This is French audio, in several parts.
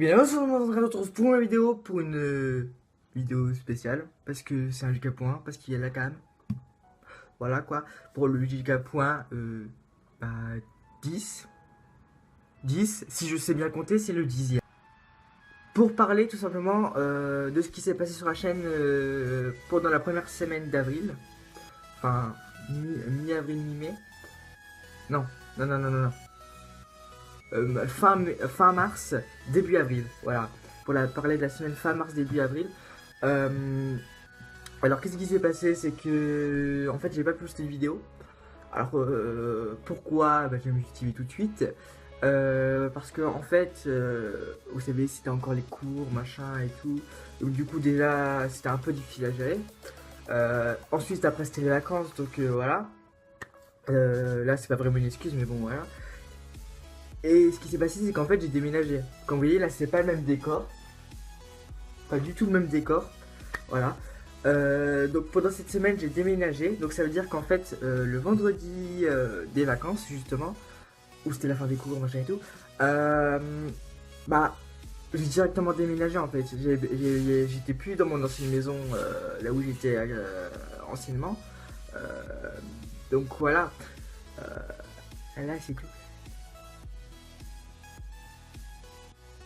Et bien là, on se retrouve pour une vidéo, pour une vidéo spéciale, parce que c'est un giga-point, parce qu'il y a la cam. Voilà quoi, pour le giga-point bah, 10. 10, si je sais bien compter, c'est le 10e. Pour parler tout simplement de ce qui s'est passé sur la chaîne pendant la première semaine d'avril. Enfin, mi-avril, mi-mai. Non, non, non, non, non, non. Fin mars, début avril. Voilà, pour parler de la semaine fin mars, début avril. Alors, qu'est-ce qui s'est passé? C'est que, en fait, j'ai pas posté de vidéo. Alors, pourquoi? Bah, je vais m'expliquer tout de suite. Parce que, en fait, vous savez, c'était encore les cours, machin et tout. Donc, du coup, déjà, c'était un peu difficile à gérer. Ensuite, après, c'était les vacances, donc voilà. Là, c'est pas vraiment une excuse, mais bon, voilà. Et ce qui s'est passé, c'est qu'en fait, j'ai déménagé. Comme vous voyez, là, c'est pas le même décor. Pas du tout le même décor. Voilà. Donc pendant cette semaine, j'ai déménagé. Donc ça veut dire qu'en fait, le vendredi des vacances, justement, où c'était la fin des cours, machin et tout, bah, j'ai directement déménagé en fait. J'étais plus dans mon ancienne maison, là où j'étais anciennement. Euh, donc voilà. Là, c'est tout.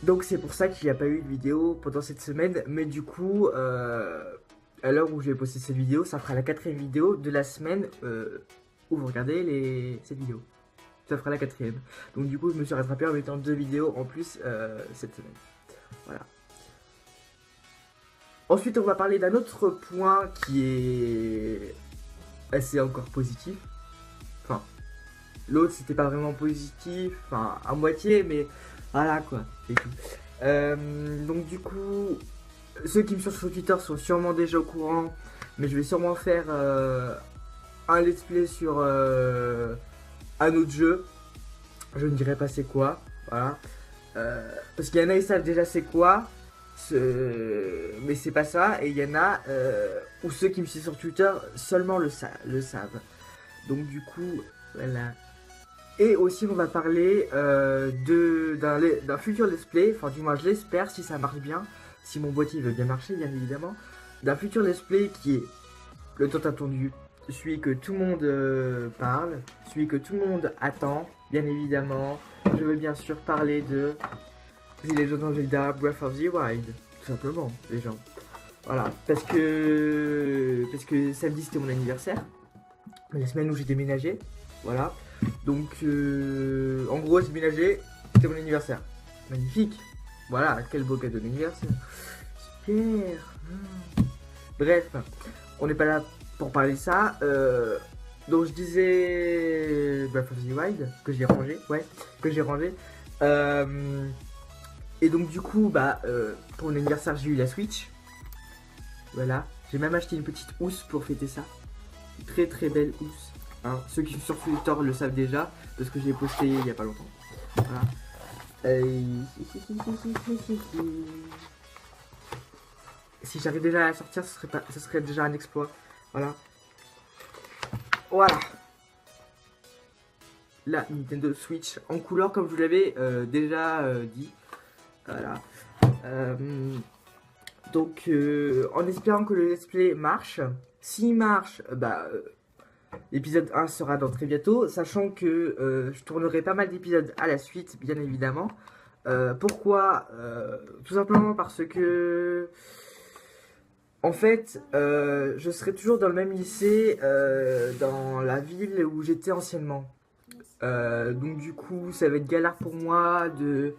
Donc c'est pour ça qu'il n'y a pas eu de vidéo pendant cette semaine. Mais du coup, à l'heure où je vais poster cette vidéo, ça fera la 4e vidéo de la semaine où vous regardez cette vidéo. Ça fera la 4e. Donc du coup, je me suis rattrapé en mettant 2 vidéos en plus cette semaine. Voilà. Ensuite, on va parler d'un autre point qui est assez encore positif. Enfin, l'autre, c'était pas vraiment positif, enfin, à moitié, mais voilà quoi, c'est tout. Donc du coup, ceux qui me suivent sur Twitter sont sûrement déjà au courant, mais je vais sûrement faire un let's play sur un autre jeu. Je ne dirai pas c'est quoi, voilà. Parce qu'il y en a, ils savent déjà c'est quoi, mais c'est pas ça. Et il y en a où ceux qui me suivent sur Twitter seulement le savent. Donc du coup, voilà. Et aussi on va parler d'un futur let's play, enfin du moins je l'espère si ça marche bien, si mon boîtier veut bien marcher bien évidemment, d'un futur let's play qui est le tant attendu, celui que tout le monde parle, celui que tout le monde attend, bien évidemment. Je veux bien sûr parler de The Legend of Zelda Breath of the Wild, tout simplement les gens. Voilà, parce que samedi c'était mon anniversaire, la semaine où j'ai déménagé, voilà. Donc, en gros, j'ai déménagé, c'était mon anniversaire. Magnifique. Voilà, quel beau cadeau d'anniversaire. Super. Bref, on n'est pas là pour parler de ça. Donc, je disais Breath of the Wild, que j'ai rangé. Ouais, que j'ai rangé. Et donc, du coup, bah, pour mon anniversaire, j'ai eu la Switch. Voilà. J'ai même acheté une petite housse pour fêter ça. Une très très belle housse. Hein, ceux qui sont sur Twitter le savent déjà, parce que je l'ai posté il n'y a pas longtemps. Voilà. Si j'arrive déjà à la sortir, ce serait déjà un exploit. Voilà. Voilà. La Nintendo Switch en couleur, comme je vous l'avais déjà dit. Voilà. Donc, en espérant que le let's play marche. S'il marche, bah... l'épisode 1 sera dans très bientôt, sachant que je tournerai pas mal d'épisodes à la suite, bien évidemment. Pourquoi tout simplement parce que, en fait, je serai toujours dans le même lycée, dans la ville où j'étais anciennement. Donc du coup, ça va être galère pour moi de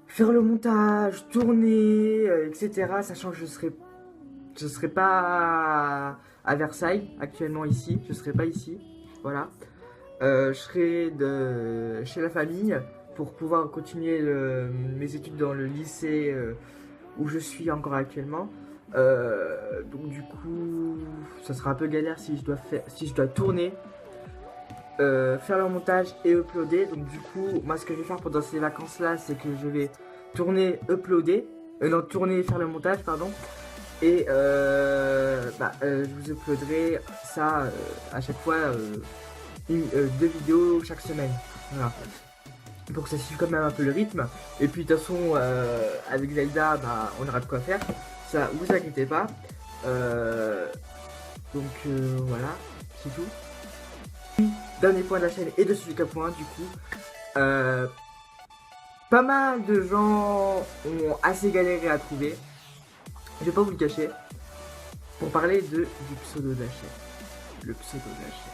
faire le montage, tourner, etc. Sachant que je serai pas à Versailles actuellement ici, je serai pas ici, voilà. Je serai chez la famille pour pouvoir continuer mes études dans le lycée où je suis encore actuellement. Donc du coup, ça sera un peu galère si je dois tourner, faire le montage et uploader. Donc du coup, moi ce que je vais faire pendant ces vacances là, c'est que je vais tourner, uploader, non tourner et faire le montage, pardon. Et je vous uploaderai ça à chaque fois 2 vidéos chaque semaine. Voilà. pour que ça suive quand même un peu le rythme. Et puis de toute façon, avec Zelda, bah, on aura de quoi faire. Ça, vous inquiétez pas. Voilà, c'est tout. Dernier point de la chaîne et de celui point du coup. Pas mal de gens ont assez galéré à trouver. Je vais pas vous le cacher. Pour parler du pseudo de la chaîne. Le pseudo de la chaîne.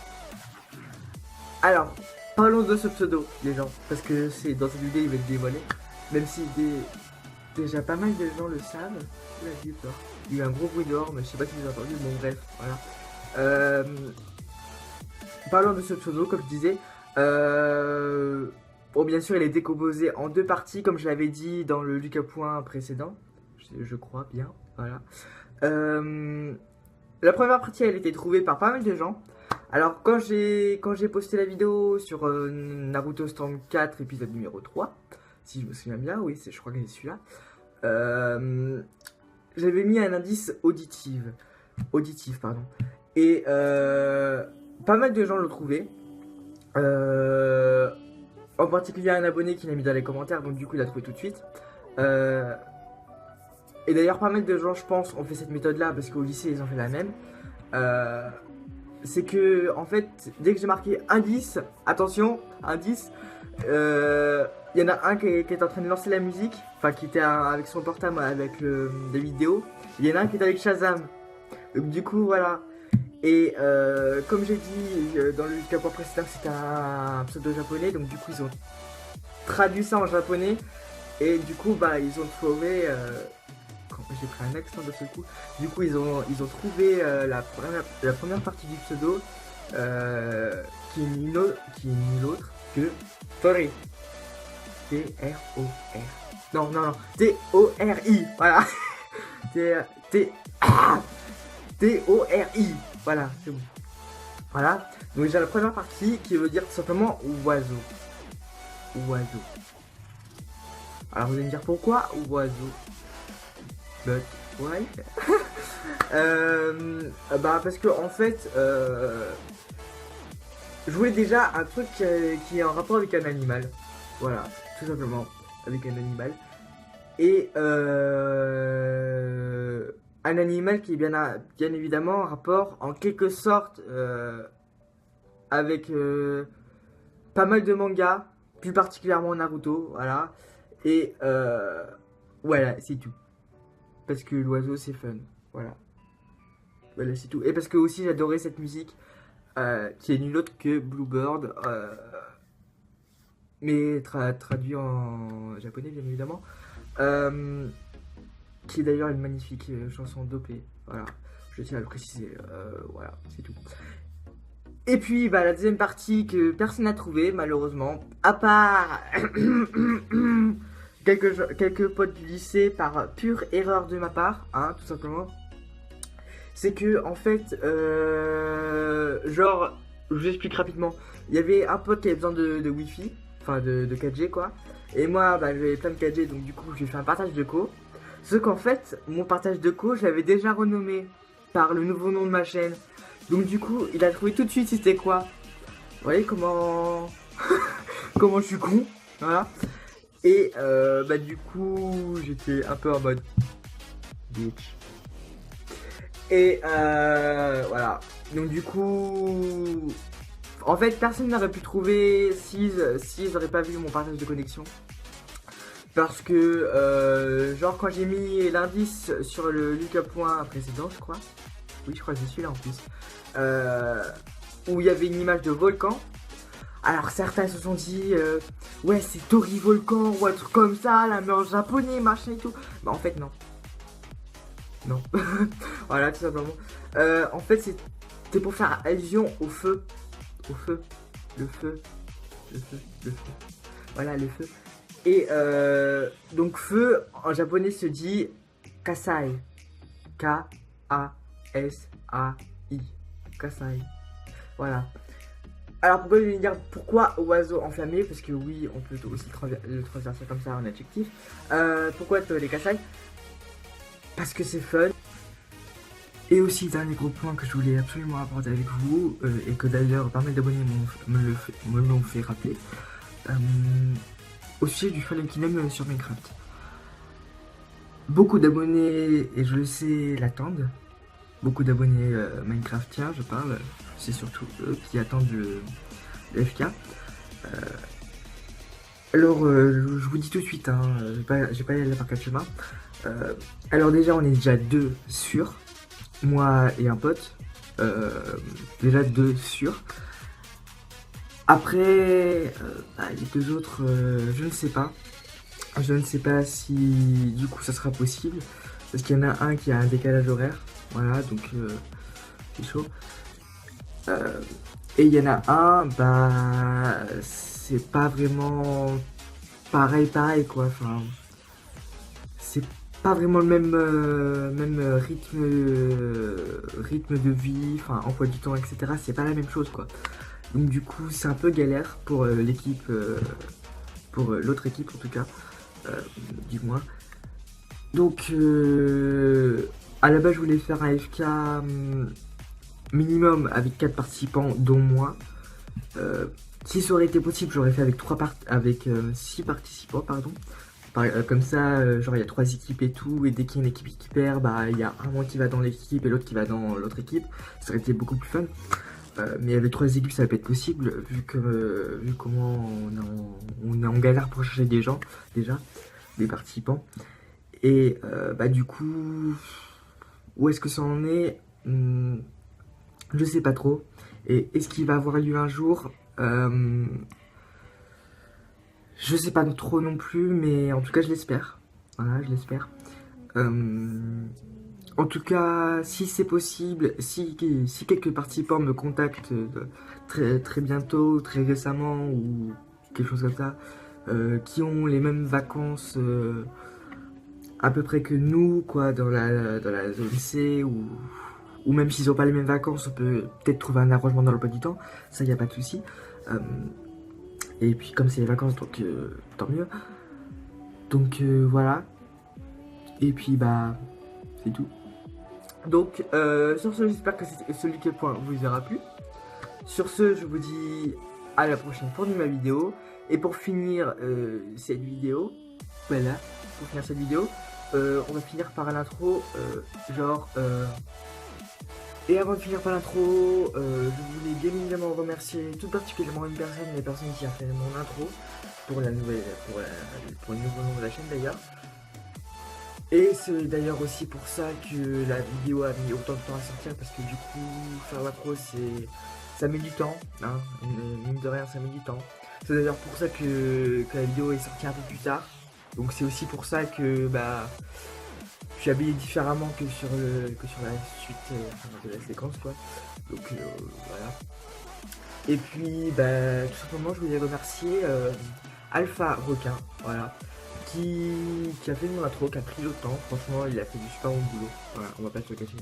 Alors, parlons de ce pseudo, les gens. Parce que c'est dans cette vidéo, il va être dévoilé. Même si déjà pas mal de gens le savent. Il y a eu un gros bruit dehors, mais je sais pas si vous avez entendu. Bon, bref, voilà. Parlons de ce pseudo, comme je disais. Bon, bien sûr, il est décomposé en deux parties, comme je l'avais dit dans le Lucas Point précédent. Je crois bien, voilà. La première partie, elle a été trouvée par pas mal de gens. Alors, quand j'ai posté la vidéo sur Naruto Stand 4, épisode numéro 3, si je me souviens bien, oui, je crois que c'est celui-là, j'avais mis un indice auditif, pardon. Et pas mal de gens l'ont trouvé. En particulier un abonné qui l'a mis dans les commentaires, donc du coup il a trouvé tout de suite. Et d'ailleurs pas mal de gens, je pense, ont fait cette méthode là parce qu'au lycée ils ont fait la même. C'est que en fait, dès que j'ai marqué indice, attention, indice, il y en a un qui est en train de lancer la musique, enfin qui était avec son portable avec des vidéos. Il y en a un qui est avec Shazam. Donc du coup voilà. Et comme j'ai dit dans le capot précédent, c'était un pseudo japonais, donc du coup ils ont traduit ça en japonais. Et du coup bah ils ont trouvé, j'ai pris un accent de ce coup, du coup ils ont trouvé la première partie du pseudo qui est nul autre que Tori. T-R-O-R. Non, T-O-R-I. Voilà. T-O-R-I. Voilà, c'est bon. Voilà. Donc j'ai la première partie qui veut dire tout simplement oiseau. Oiseau. Alors vous allez me dire pourquoi oiseau. But why? Bah parce que en fait je voulais déjà un truc qui est en rapport avec un animal. Voilà, tout simplement avec un animal. Et un animal qui est bien évidemment en rapport en quelque sorte avec pas mal de mangas, plus particulièrement Naruto, voilà. Et voilà, c'est tout. Parce que l'oiseau c'est fun, voilà. Voilà, c'est tout. Et parce que aussi j'adorais cette musique qui est nulle autre que Bluebird, mais traduit en japonais bien évidemment. Qui est d'ailleurs une magnifique chanson dopée, voilà, je tiens à le préciser, voilà, c'est tout. Et puis bah, la deuxième partie que personne n'a trouvé malheureusement, à part quelques potes du lycée par pure erreur de ma part, hein, tout simplement. C'est que en fait, genre, je vous explique rapidement, il y avait un pote qui avait besoin de Wi-Fi, enfin de 4G quoi, et moi bah, j'avais plein de 4G, donc du coup j'ai fait un partage de co. Sauf qu'en fait, mon partage de co, je l'avais déjà renommé par le nouveau nom de ma chaîne. Donc du coup, il a trouvé tout de suite c'était quoi. Vous voyez comment comment je suis con, voilà. Et bah du coup, j'étais un peu en mode bitch. Et voilà. Donc du coup, en fait, personne n'aurait pu trouver si ils n'auraient pas vu mon partage de connexion. Parce que, genre, quand j'ai mis l'indice sur le Lucas Point précédent, je crois. Oui, je crois que c'est celui-là en plus. Où il y avait une image de volcan. Alors, certains se sont dit, ouais, c'est Tori Volcan ou un truc comme ça, là, mais en japonais, machin et tout. Bah, en fait, non. Non. Voilà, tout simplement. En fait, c'était pour faire allusion au feu. Au feu. Le feu. Le feu. Le feu. Voilà, le feu. Et donc feu en japonais se dit kasai. K-A-S-A-I. Kasai. Voilà. Alors pourquoi je vais dire pourquoi oiseau enflammé? Parce que oui, on peut aussi le transverser comme ça en adjectif. Pourquoi les kasai? Parce que c'est fun. Et aussi, dernier gros point que je voulais absolument aborder avec vous, et que d'ailleurs pas mal d'abonnés me l'ont fait rappeler. au sujet du Fallen Kingdom sur Minecraft. Beaucoup d'abonnés, et je le sais, l'attendent. Beaucoup d'abonnés Minecraftiens, je parle. C'est surtout eux qui attendent le FK. Alors, je vous dis tout de suite, hein, je vais pas y aller par quatre chemins. Alors déjà, on est déjà deux sûrs. Moi et un pote. Déjà deux sûrs. Après, les deux autres, je ne sais pas. Je ne sais pas si du coup ça sera possible. Parce qu'il y en a un qui a un décalage horaire. Voilà, donc c'est chaud. Et il y en a un, c'est pas vraiment pareil quoi. Enfin, c'est pas vraiment le même rythme de vie, enfin emploi du temps, etc. C'est pas la même chose quoi. Donc du coup, c'est un peu galère pour l'équipe, pour l'autre équipe en tout cas, du moins. Donc à la base, je voulais faire un FK minimum avec 4 participants, dont moi. Si ça aurait été possible, j'aurais fait avec 6 participants, pardon. Comme ça, genre il y a 3 équipes et tout, et dès qu'il y a une équipe qui perd, il y a un moi qui va dans l'équipe et l'autre qui va dans l'autre équipe. Ça aurait été beaucoup plus fun. Mais avec 3 équipes, ça va pas être possible, vu comment on est en galère pour chercher des gens, déjà, des participants. Et du coup, où est-ce que ça en est? Je sais pas trop. Et est-ce qu'il va avoir lieu un jour? Je sais pas trop non plus, mais en tout cas, je l'espère. Voilà, je l'espère. En tout cas, si c'est possible, si quelques participants me contactent très bientôt, très récemment, ou quelque chose comme ça, qui ont les mêmes vacances à peu près que nous, quoi, dans la zone C, ou même s'ils n'ont pas les mêmes vacances, on peut peut-être trouver un arrangement dans le pas du temps, ça y a pas de souci. Et puis comme c'est les vacances, donc tant mieux. Donc voilà. Et puis c'est tout. Donc sur ce, j'espère que ce leak point vous aura plu. Sur ce, je vous dis à la prochaine pour une nouvelle vidéo. Et pour finir cette vidéo, voilà, pour finir cette vidéo, on va finir par l'intro, et avant de finir par l'intro, je voulais bien évidemment remercier tout particulièrement une personne, les personnes qui a fait mon intro pour le nouveau nom de la chaîne d'ailleurs. Et c'est d'ailleurs aussi pour ça que la vidéo a mis autant de temps à sortir, parce que du coup, faire l'intro, ça met du temps, hein, mine de rien, ça met du temps. C'est d'ailleurs pour ça que la vidéo est sortie un peu plus tard. Donc c'est aussi pour ça que je suis habillé différemment que sur la suite de la séquence quoi. Donc voilà. Et puis tout simplement je voulais remercier Alpha Requin, voilà, qui a fait mon intro, qui a pris le temps, franchement il a fait du super bon boulot, voilà, on va pas se le cacher.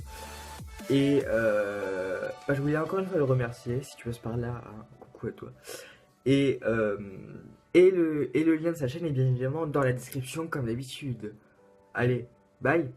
Et je voulais encore une fois le remercier, si tu veux par là, hein, coucou à toi. Et le lien de sa chaîne est bien évidemment dans la description comme d'habitude. Allez, bye.